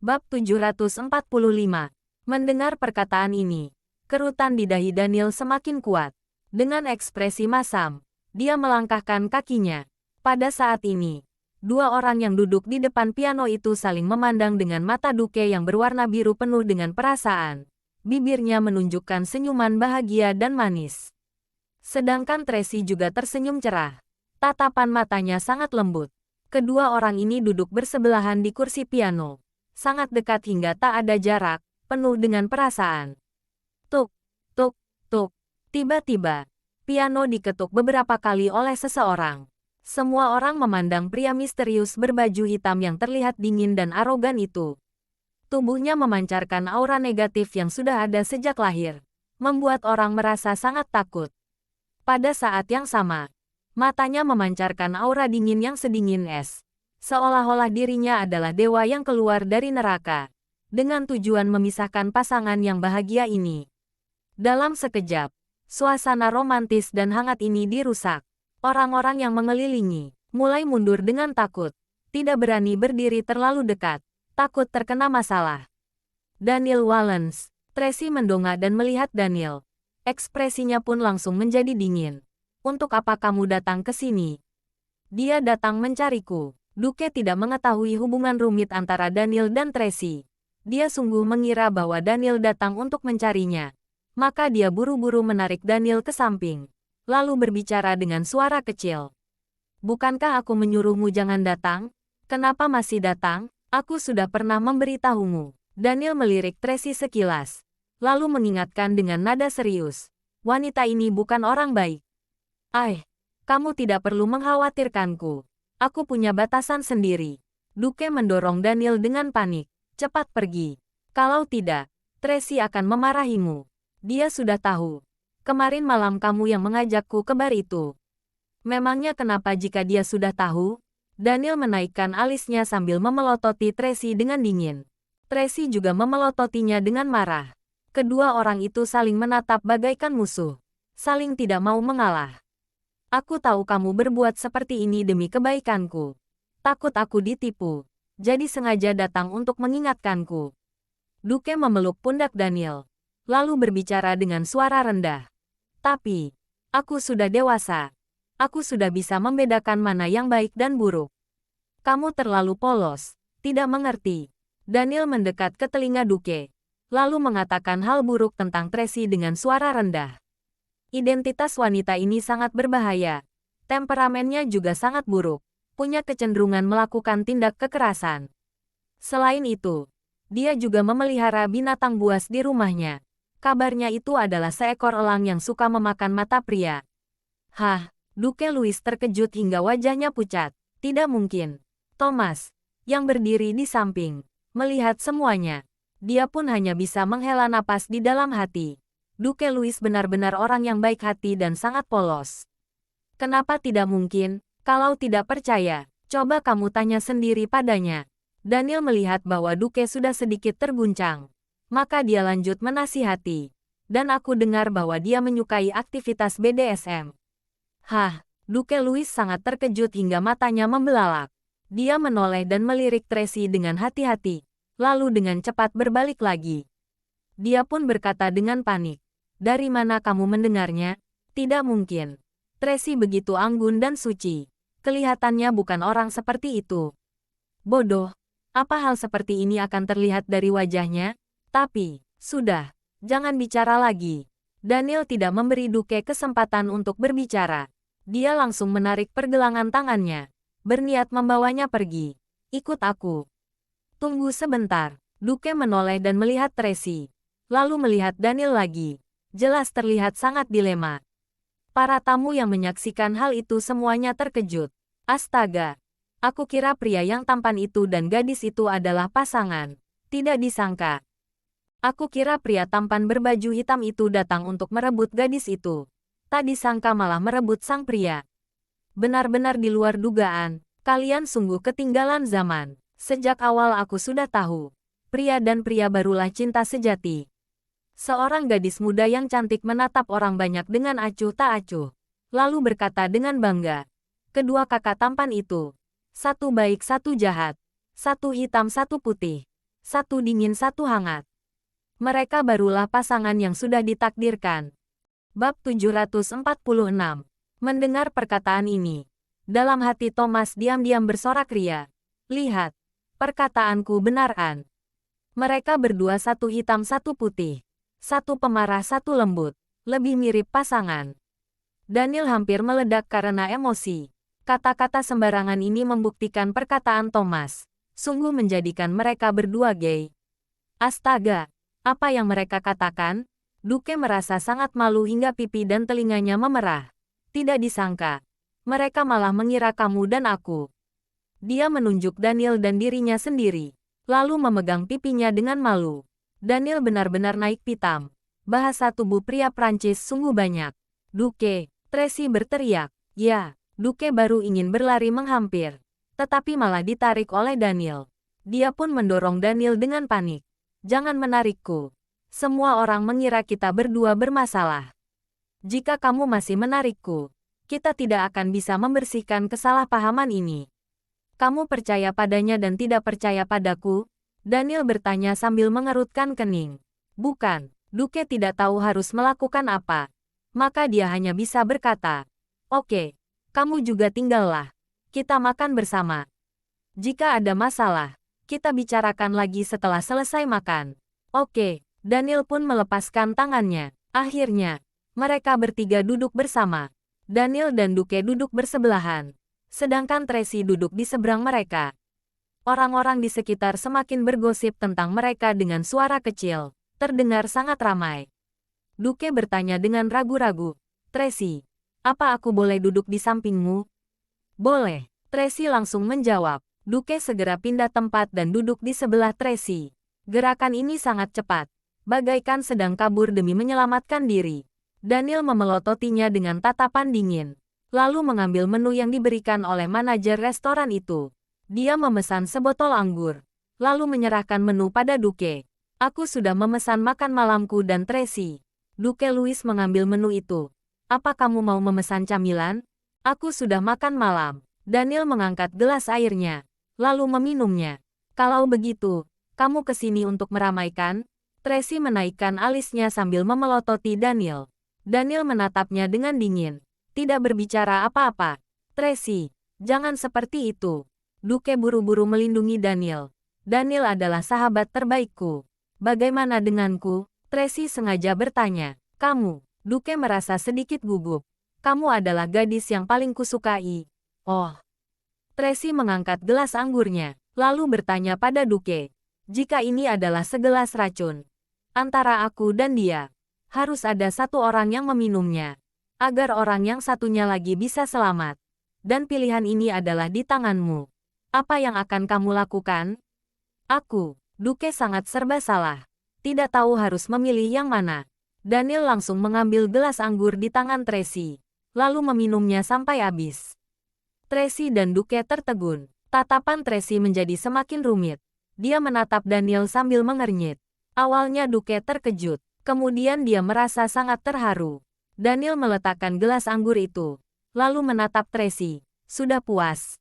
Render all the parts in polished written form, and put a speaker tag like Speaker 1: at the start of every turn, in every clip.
Speaker 1: Bab 745. Mendengar perkataan ini, kerutan di dahi Daniel semakin kuat. Dengan ekspresi masam, dia melangkahkan kakinya. Pada saat ini, dua orang yang duduk di depan piano itu saling memandang dengan mata Duke yang berwarna biru penuh dengan perasaan. Bibirnya menunjukkan senyuman bahagia dan manis. Sedangkan Tracy juga tersenyum cerah. Tatapan matanya sangat lembut. Kedua orang ini duduk bersebelahan di kursi piano. Sangat dekat hingga tak ada jarak, penuh dengan perasaan. Tuk, tuk, tuk. Tiba-tiba, piano diketuk beberapa kali oleh seseorang. Semua orang memandang pria misterius berbaju hitam yang terlihat dingin dan arogan itu. Tubuhnya memancarkan aura negatif yang sudah ada sejak lahir, membuat orang merasa sangat takut. Pada saat yang sama, matanya memancarkan aura dingin yang sedingin es. Seolah-olah dirinya adalah dewa yang keluar dari neraka, dengan tujuan memisahkan pasangan yang bahagia ini. Dalam sekejap, suasana romantis dan hangat ini dirusak. Orang-orang yang mengelilingi mulai mundur dengan takut, tidak berani berdiri terlalu dekat, takut terkena masalah. Daniel Wallens, Tracy mendongak dan melihat Daniel. Ekspresinya pun langsung menjadi dingin. Untuk apa kamu datang ke sini? Dia datang mencariku. Duke tidak mengetahui hubungan rumit antara Daniel dan Tracy. Dia sungguh mengira bahwa Daniel datang untuk mencarinya. Maka dia buru-buru menarik Daniel ke samping, lalu berbicara dengan suara kecil. Bukankah aku menyuruhmu jangan datang? Kenapa masih datang? Aku sudah pernah memberitahumu. Daniel melirik Tracy sekilas, lalu mengingatkan dengan nada serius. Wanita ini bukan orang baik. Kamu tidak perlu mengkhawatirkanku. Aku punya batasan sendiri. Duke mendorong Daniel dengan panik. Cepat pergi. Kalau tidak, Tracy akan memarahimu. Dia sudah tahu. Kemarin malam kamu yang mengajakku ke bar itu. Memangnya kenapa jika dia sudah tahu? Daniel menaikkan alisnya sambil memelototi Tracy dengan dingin. Tracy juga memelototinya dengan marah. Kedua orang itu saling menatap bagaikan musuh. Saling tidak mau mengalah. Aku tahu kamu berbuat seperti ini demi kebaikanku. Takut aku ditipu. Jadi sengaja datang untuk mengingatkanku. Duke memeluk pundak Daniel, lalu berbicara dengan suara rendah. Tapi, aku sudah dewasa. Aku sudah bisa membedakan mana yang baik dan buruk. Kamu terlalu polos, tidak mengerti. Daniel mendekat ke telinga Duke, lalu mengatakan hal buruk tentang Tracy dengan suara rendah. Identitas wanita ini sangat berbahaya. Temperamennya juga sangat buruk. Punya kecenderungan melakukan tindak kekerasan. Selain itu, dia juga memelihara binatang buas di rumahnya. Kabarnya itu adalah seekor elang yang suka memakan mata pria. Duke Louis terkejut hingga wajahnya pucat. Tidak mungkin. Thomas, yang berdiri di samping, melihat semuanya. Dia pun hanya bisa menghela napas di dalam hati. Duke Louis benar-benar orang yang baik hati dan sangat polos. Kenapa tidak mungkin? Kalau tidak percaya, coba kamu tanya sendiri padanya. Daniel melihat bahwa Duke sudah sedikit terguncang. Maka dia lanjut menasihati. Dan aku dengar bahwa dia menyukai aktivitas BDSM. Duke Louis sangat terkejut hingga matanya membelalak. Dia menoleh dan melirik Tracy dengan hati-hati. Lalu dengan cepat berbalik lagi. Dia pun berkata dengan panik. Dari mana kamu mendengarnya? Tidak mungkin. Tracy begitu anggun dan suci. Kelihatannya bukan orang seperti itu. Bodoh. Apa hal seperti ini akan terlihat dari wajahnya? Tapi, sudah. Jangan bicara lagi. Daniel tidak memberi Duke kesempatan untuk berbicara. Dia langsung menarik pergelangan tangannya. Berniat membawanya pergi. Ikut aku. Tunggu sebentar. Duke menoleh dan melihat Tracy. Lalu melihat Daniel lagi. Jelas terlihat sangat dilema. Para tamu yang menyaksikan hal itu semuanya terkejut. Astaga. Aku kira pria yang tampan itu dan gadis itu adalah pasangan. Tidak disangka. Aku kira pria tampan berbaju hitam itu datang untuk merebut gadis itu. Tak disangka malah merebut sang pria. Benar-benar di luar dugaan. Kalian sungguh ketinggalan zaman. Sejak awal aku sudah tahu. Pria dan pria barulah cinta sejati. Seorang gadis muda yang cantik menatap orang banyak dengan acuh tak acuh. Lalu berkata dengan bangga. Kedua kakak tampan itu. Satu baik satu jahat. Satu hitam satu putih. Satu dingin satu hangat. Mereka barulah pasangan yang sudah ditakdirkan. Bab 746. Mendengar perkataan ini, dalam hati Thomas diam-diam bersorak ria. Lihat, perkataanku benaran. Mereka berdua satu hitam satu putih. Satu pemarah satu lembut. Lebih mirip pasangan. Daniel hampir meledak karena emosi. Kata-kata sembarangan ini membuktikan perkataan Thomas. Sungguh menjadikan mereka berdua gay. Astaga, apa yang mereka katakan? Duke merasa sangat malu hingga pipi dan telinganya memerah. Tidak disangka. Mereka malah mengira kamu dan aku. Dia menunjuk Daniel dan dirinya sendiri. Lalu memegang pipinya dengan malu. Daniel benar-benar naik pitam. Bahasa tubuh pria Prancis sungguh banyak. Duke, Tracy berteriak. Ya, Duke baru ingin berlari menghampir. Tetapi malah ditarik oleh Daniel. Dia pun mendorong Daniel dengan panik. Jangan menarikku. Semua orang mengira kita berdua bermasalah. Jika kamu masih menarikku, kita tidak akan bisa membersihkan kesalahpahaman ini. Kamu percaya padanya dan tidak percaya padaku? Daniel bertanya sambil mengerutkan kening. Bukan, Duke tidak tahu harus melakukan apa. Maka dia hanya bisa berkata, oke, kamu juga tinggallah. Kita makan bersama. Jika ada masalah, kita bicarakan lagi setelah selesai makan. Oke, Daniel pun melepaskan tangannya. Akhirnya, mereka bertiga duduk bersama. Daniel dan Duke duduk bersebelahan. Sedangkan Tracy duduk di seberang mereka. Orang-orang di sekitar semakin bergosip tentang mereka dengan suara kecil. Terdengar sangat ramai. Duke bertanya dengan ragu-ragu. Tracy, apa aku boleh duduk di sampingmu? Boleh. Tracy langsung menjawab. Duke segera pindah tempat dan duduk di sebelah Tracy. Gerakan ini sangat cepat. Bagaikan sedang kabur demi menyelamatkan diri. Daniel memelototinya dengan tatapan dingin. Lalu mengambil menu yang diberikan oleh manajer restoran itu. Dia memesan sebotol anggur. Lalu menyerahkan menu pada Duke. Aku sudah memesan makan malamku dan Tracy. Duke Louis mengambil menu itu. Apa kamu mau memesan camilan? Aku sudah makan malam. Daniel mengangkat gelas airnya. Lalu meminumnya. Kalau begitu, kamu kesini untuk meramaikan? Tracy menaikkan alisnya sambil memelototi Daniel. Daniel menatapnya dengan dingin. Tidak berbicara apa-apa. Tracy, jangan seperti itu. Duke buru-buru melindungi Daniel. Daniel adalah sahabat terbaikku. Bagaimana denganku? Tracy sengaja bertanya. Kamu, Duke merasa sedikit gugup. Kamu adalah gadis yang paling kusukai. Oh. Tracy mengangkat gelas anggurnya, lalu bertanya pada Duke. Jika ini adalah segelas racun, antara aku dan dia, harus ada satu orang yang meminumnya, agar orang yang satunya lagi bisa selamat. Dan pilihan ini adalah di tanganmu. Apa yang akan kamu lakukan? Aku, Duke sangat serba salah. Tidak tahu harus memilih yang mana. Daniel langsung mengambil gelas anggur di tangan Tracy, lalu meminumnya sampai habis. Tracy dan Duke tertegun. Tatapan Tracy menjadi semakin rumit. Dia menatap Daniel sambil mengernyit. Awalnya Duke terkejut. Kemudian dia merasa sangat terharu. Daniel meletakkan gelas anggur itu. Lalu menatap Tracy. Sudah puas?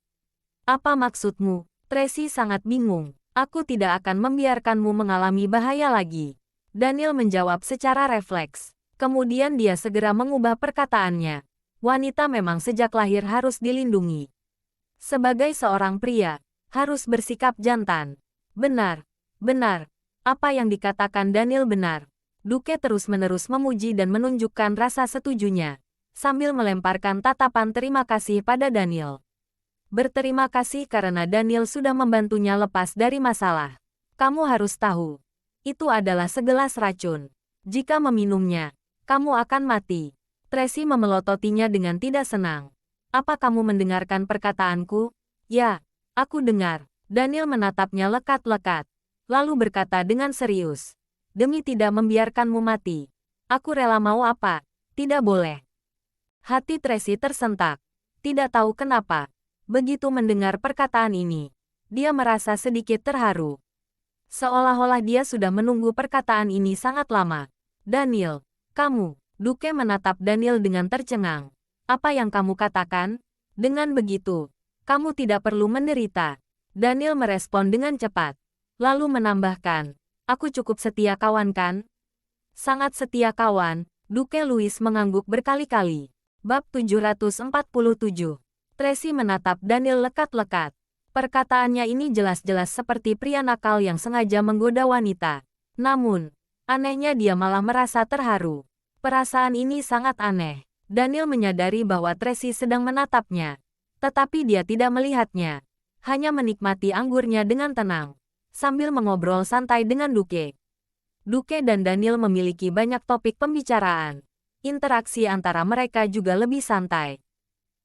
Speaker 1: Apa maksudmu? Tracy sangat bingung. Aku tidak akan membiarkanmu mengalami bahaya lagi. Daniel menjawab secara refleks. Kemudian dia segera mengubah perkataannya. Wanita memang sejak lahir harus dilindungi. Sebagai seorang pria, harus bersikap jantan. Benar, benar. Apa yang dikatakan Daniel benar. Duke terus-menerus memuji dan menunjukkan rasa setujunya, sambil melemparkan tatapan terima kasih pada Daniel. Berterima kasih karena Daniel sudah membantunya lepas dari masalah. Kamu harus tahu, itu adalah segelas racun. Jika meminumnya, kamu akan mati. Tracy memelototinya dengan tidak senang. Apa kamu mendengarkan perkataanku? Ya, aku dengar. Daniel menatapnya lekat-lekat. Lalu berkata dengan serius. Demi tidak membiarkanmu mati. Aku rela mau apa? Tidak boleh. Hati Tracy tersentak. Tidak tahu kenapa. Begitu mendengar perkataan ini, dia merasa sedikit terharu. Seolah-olah dia sudah menunggu perkataan ini sangat lama. Daniel, kamu. Duke menatap Daniel dengan tercengang. Apa yang kamu katakan? Dengan begitu, kamu tidak perlu menderita. Daniel merespon dengan cepat. Lalu menambahkan, aku cukup setia kawan kan? Sangat setia kawan, Duke Louis mengangguk berkali-kali. Bab 747. Tracy menatap Daniel lekat-lekat. Perkataannya ini jelas-jelas seperti pria nakal yang sengaja menggoda wanita. Namun, anehnya dia malah merasa terharu. Perasaan ini sangat aneh. Daniel menyadari bahwa Tracy sedang menatapnya. Tetapi dia tidak melihatnya. Hanya menikmati anggurnya dengan tenang. Sambil mengobrol santai dengan Duke. Duke dan Daniel memiliki banyak topik pembicaraan. Interaksi antara mereka juga lebih santai.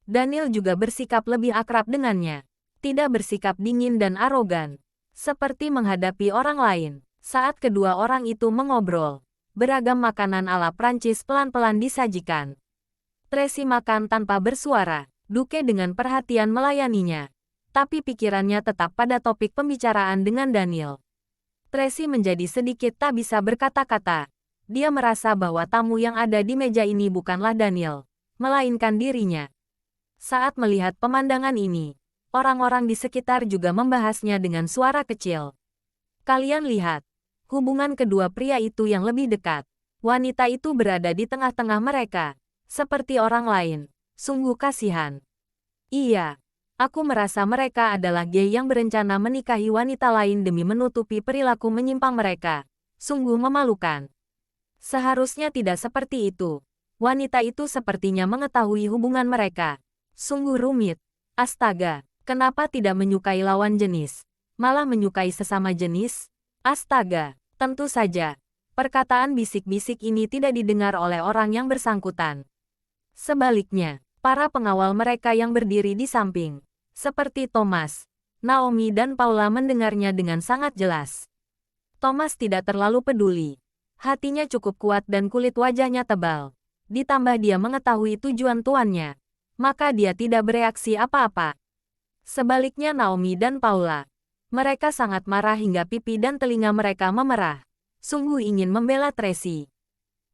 Speaker 1: Daniel juga bersikap lebih akrab dengannya. Tidak bersikap dingin dan arogan. Seperti menghadapi orang lain. Saat kedua orang itu mengobrol, beragam makanan ala Prancis pelan-pelan disajikan. Tracy makan tanpa bersuara. Duke dengan perhatian melayaninya. Tapi pikirannya tetap pada topik pembicaraan dengan Daniel. Tracy menjadi sedikit tak bisa berkata-kata. Dia merasa bahwa tamu yang ada di meja ini bukanlah Daniel, melainkan dirinya. Saat melihat pemandangan ini, orang-orang di sekitar juga membahasnya dengan suara kecil. Kalian lihat, hubungan kedua pria itu yang lebih dekat. Wanita itu berada di tengah-tengah mereka, seperti orang lain. Sungguh kasihan. Iya. Aku merasa mereka adalah gay yang berencana menikahi wanita lain demi menutupi perilaku menyimpang mereka. Sungguh memalukan. Seharusnya tidak seperti itu. Wanita itu sepertinya mengetahui hubungan mereka. Sungguh rumit. Astaga, kenapa tidak menyukai lawan jenis? Malah menyukai sesama jenis? Astaga, tentu saja. Perkataan bisik-bisik ini tidak didengar oleh orang yang bersangkutan. Sebaliknya, para pengawal mereka yang berdiri di samping, seperti Thomas, Naomi dan Paula mendengarnya dengan sangat jelas. Thomas tidak terlalu peduli. Hatinya cukup kuat dan kulit wajahnya tebal. Ditambah dia mengetahui tujuan tuannya, maka dia tidak bereaksi apa-apa. Sebaliknya Naomi dan Paula, mereka sangat marah hingga pipi dan telinga mereka memerah. Sungguh ingin membela Tracy.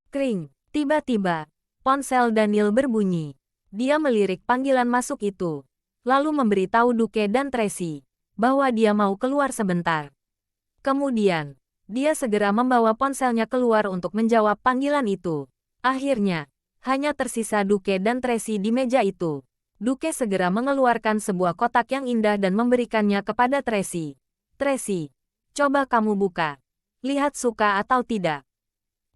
Speaker 1: Kring, tiba-tiba, ponsel Daniel berbunyi. Dia melirik panggilan masuk itu, lalu memberitahu Duke dan Tracy bahwa dia mau keluar sebentar. Kemudian, dia segera membawa ponselnya keluar untuk menjawab panggilan itu. Akhirnya, hanya tersisa Duke dan Tracy di meja itu. Duke segera mengeluarkan sebuah kotak yang indah dan memberikannya kepada Tracy. Tracy, coba kamu buka. Lihat suka atau tidak.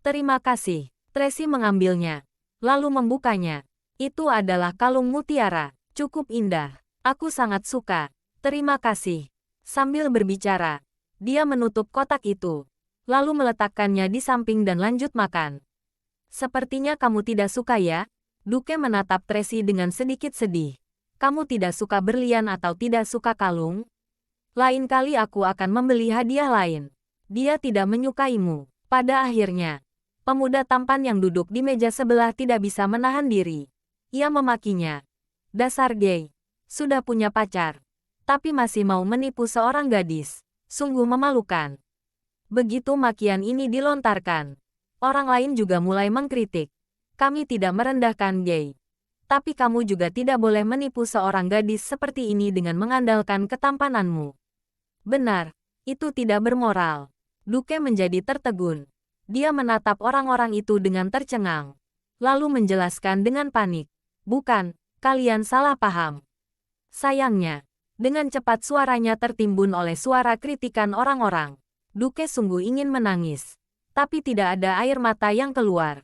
Speaker 1: Terima kasih. Tracy mengambilnya, lalu membukanya. Itu adalah kalung mutiara. Cukup indah. Aku sangat suka. Terima kasih. Sambil berbicara, dia menutup kotak itu, lalu meletakkannya di samping dan lanjut makan. Sepertinya kamu tidak suka ya? Duke menatap Tracy dengan sedikit sedih. Kamu tidak suka berlian atau tidak suka kalung? Lain kali aku akan membeli hadiah lain. Dia tidak menyukaimu. Pada akhirnya, pemuda tampan yang duduk di meja sebelah tidak bisa menahan diri. Ia memakinya. Dasar gay. Sudah punya pacar. Tapi masih mau menipu seorang gadis. Sungguh memalukan. Begitu makian ini dilontarkan, orang lain juga mulai mengkritik. Kami tidak merendahkan gay. Tapi kamu juga tidak boleh menipu seorang gadis seperti ini dengan mengandalkan ketampananmu. Benar, itu tidak bermoral. Duke menjadi tertegun. Dia menatap orang-orang itu dengan tercengang. Lalu menjelaskan dengan panik. Bukan, kalian salah paham. Sayangnya, dengan cepat suaranya tertimbun oleh suara kritikan orang-orang. Duke sungguh ingin menangis, tapi tidak ada air mata yang keluar.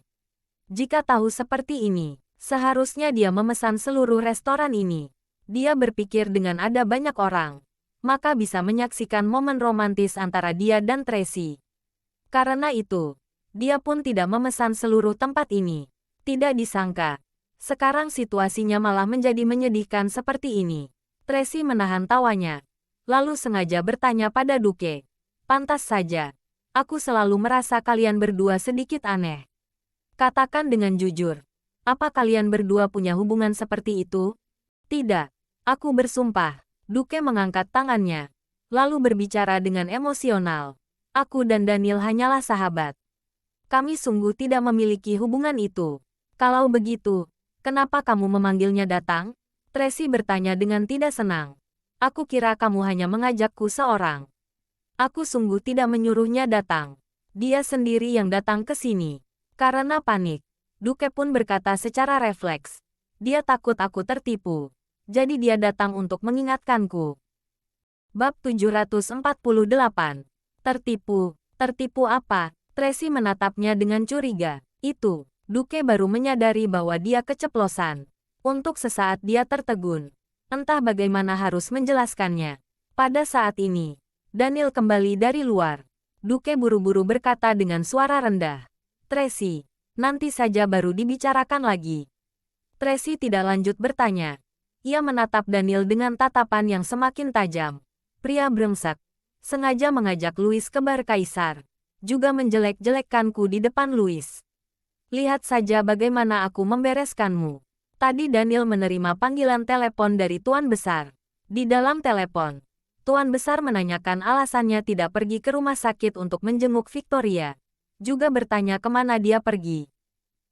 Speaker 1: Jika tahu seperti ini, seharusnya dia memesan seluruh restoran ini. Dia berpikir dengan ada banyak orang, maka bisa menyaksikan momen romantis antara dia dan Tracy. Karena itu, dia pun tidak memesan seluruh tempat ini. Tidak disangka, sekarang situasinya malah menjadi menyedihkan seperti ini. Tracy menahan tawanya, lalu sengaja bertanya pada Duke. Pantas saja, aku selalu merasa kalian berdua sedikit aneh. Katakan dengan jujur, apa kalian berdua punya hubungan seperti itu? Tidak, aku bersumpah. Duke mengangkat tangannya, lalu berbicara dengan emosional. Aku dan Daniel hanyalah sahabat. Kami sungguh tidak memiliki hubungan itu. Kalau begitu, kenapa kamu memanggilnya datang? Tracy bertanya dengan tidak senang. Aku kira kamu hanya mengajakku seorang. Aku sungguh tidak menyuruhnya datang. Dia sendiri yang datang ke sini. Karena panik, Duke pun berkata secara refleks. Dia takut aku tertipu. Jadi dia datang untuk mengingatkanku. Bab 748. Tertipu. Tertipu apa? Tracy menatapnya dengan curiga. Itu, Duke baru menyadari bahwa dia keceplosan. Untuk sesaat dia tertegun. Entah bagaimana harus menjelaskannya. Pada saat ini, Daniel kembali dari luar. Duke buru-buru berkata dengan suara rendah. Tracy, nanti saja baru dibicarakan lagi. Tracy tidak lanjut bertanya. Ia menatap Daniel dengan tatapan yang semakin tajam. Pria brengsek. Sengaja mengajak Louis ke bar Kaisar. Juga menjelek-jelekkanku di depan Louis. Lihat saja bagaimana aku membereskanmu. Tadi Daniel menerima panggilan telepon dari Tuan Besar. Di dalam telepon, Tuan Besar menanyakan alasannya tidak pergi ke rumah sakit untuk menjenguk Victoria. Juga bertanya kemana dia pergi.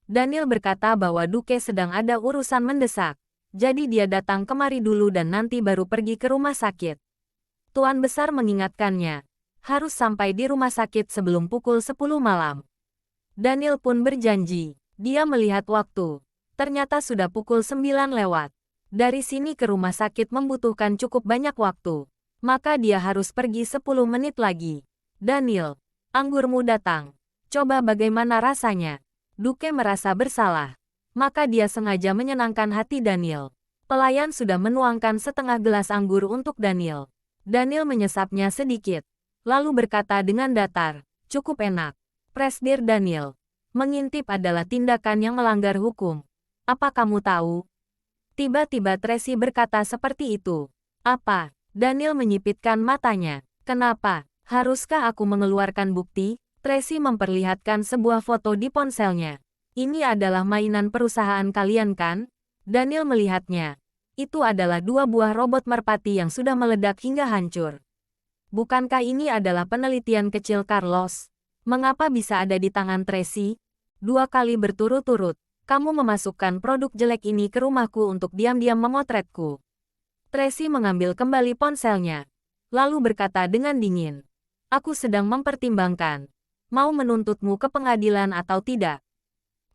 Speaker 1: Daniel berkata bahwa Duke sedang ada urusan mendesak. Jadi dia datang kemari dulu dan nanti baru pergi ke rumah sakit. Tuan Besar mengingatkannya. Harus sampai di rumah sakit sebelum pukul 10 malam. Daniel pun berjanji. Dia melihat waktu. Ternyata sudah pukul 9 lewat. Dari sini ke rumah sakit membutuhkan cukup banyak waktu. Maka dia harus pergi 10 menit lagi. Daniel, anggurmu datang. Coba bagaimana rasanya? Duke merasa bersalah. Maka dia sengaja menyenangkan hati Daniel. Pelayan sudah menuangkan setengah gelas anggur untuk Daniel. Daniel menyesapnya sedikit. Lalu berkata dengan datar, cukup enak. Presdir Daniel. Mengintip adalah tindakan yang melanggar hukum. Apa kamu tahu? Tiba-tiba Tracy berkata seperti itu. Apa? Daniel menyipitkan matanya. Kenapa? Haruskah aku mengeluarkan bukti? Tracy memperlihatkan sebuah foto di ponselnya. Ini adalah mainan perusahaan kalian kan? Daniel melihatnya. Itu adalah 2 buah robot merpati yang sudah meledak hingga hancur. Bukankah ini adalah penelitian kecil Carlos? Mengapa bisa ada di tangan Tracy? 2 kali berturut-turut, kamu memasukkan produk jelek ini ke rumahku untuk diam-diam memotretku. Tracy mengambil kembali ponselnya. Lalu berkata dengan dingin. Aku sedang mempertimbangkan. Mau menuntutmu ke pengadilan atau tidak?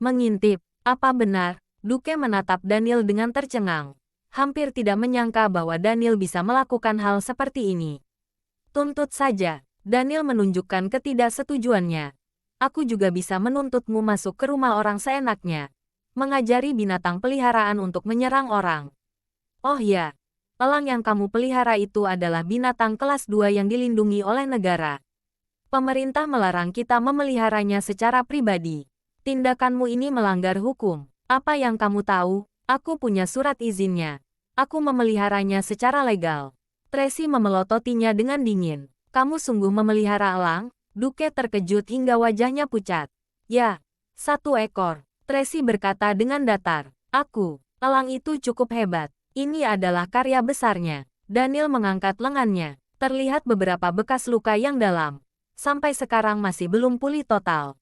Speaker 1: Mengintip, apa benar? Duke menatap Daniel dengan tercengang. Hampir tidak menyangka bahwa Daniel bisa melakukan hal seperti ini. Tuntut saja. Daniel menunjukkan ketidaksetujuannya. Aku juga bisa menuntutmu masuk ke rumah orang seenaknya. Mengajari binatang peliharaan untuk menyerang orang. Oh ya. Elang yang kamu pelihara itu adalah binatang kelas 2 yang dilindungi oleh negara. Pemerintah melarang kita memeliharanya secara pribadi. Tindakanmu ini melanggar hukum. Apa yang kamu tahu? Aku punya surat izinnya. Aku memeliharanya secara legal. Tracy memelototinya dengan dingin. Kamu sungguh memelihara elang? Duke terkejut hingga wajahnya pucat. Ya, 1 ekor. Tracy berkata dengan datar. Elang itu cukup hebat. Ini adalah karya besarnya. Daniel mengangkat lengannya. Terlihat beberapa bekas luka yang dalam. Sampai sekarang masih belum pulih total.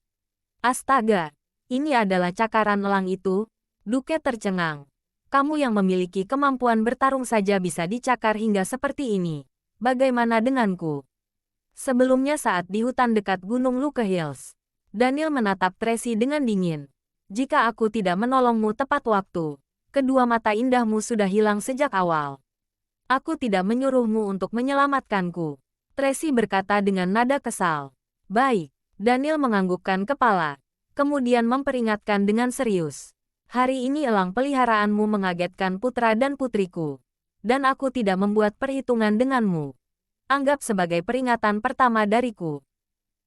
Speaker 1: Astaga, ini adalah cakaran elang itu? Duke tercengang. Kamu yang memiliki kemampuan bertarung saja bisa dicakar hingga seperti ini. Bagaimana denganku? Sebelumnya saat di hutan dekat Gunung Luke Hills, Daniel menatap Tracy dengan dingin. Jika aku tidak menolongmu tepat waktu, kedua mata indahmu sudah hilang sejak awal. Aku tidak menyuruhmu untuk menyelamatkanku. Tracy berkata dengan nada kesal. Baik, Daniel menganggukkan kepala. Kemudian memperingatkan dengan serius. Hari ini elang peliharaanmu mengagetkan putra dan putriku. Dan aku tidak membuat perhitungan denganmu. Anggap sebagai peringatan pertama dariku.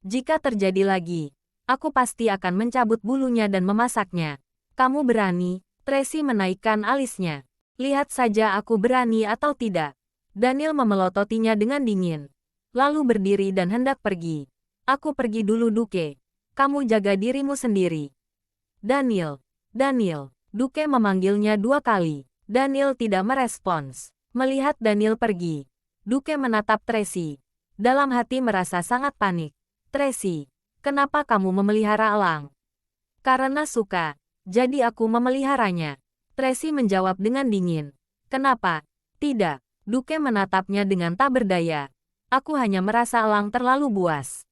Speaker 1: Jika terjadi lagi, aku pasti akan mencabut bulunya dan memasaknya. Kamu berani? Tracy menaikkan alisnya. Lihat saja aku berani atau tidak. Daniel memelototinya dengan dingin. Lalu berdiri dan hendak pergi. Aku pergi dulu Duke. Kamu jaga dirimu sendiri. Daniel. Duke memanggilnya 2 kali. Daniel tidak merespons. Melihat Daniel pergi, Duke menatap Tracy. Dalam hati merasa sangat panik. Tracy, kenapa kamu memelihara elang? Karena suka. Jadi aku memeliharanya. Tracy menjawab dengan dingin. Kenapa? Tidak. Duke menatapnya dengan tak berdaya. Aku hanya merasa elang terlalu buas.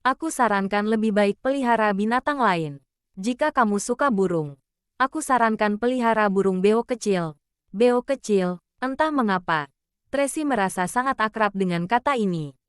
Speaker 1: Aku sarankan lebih baik pelihara binatang lain. Jika kamu suka burung, aku sarankan pelihara burung beo kecil. Beo kecil, entah mengapa. Tracy merasa sangat akrab dengan kata ini.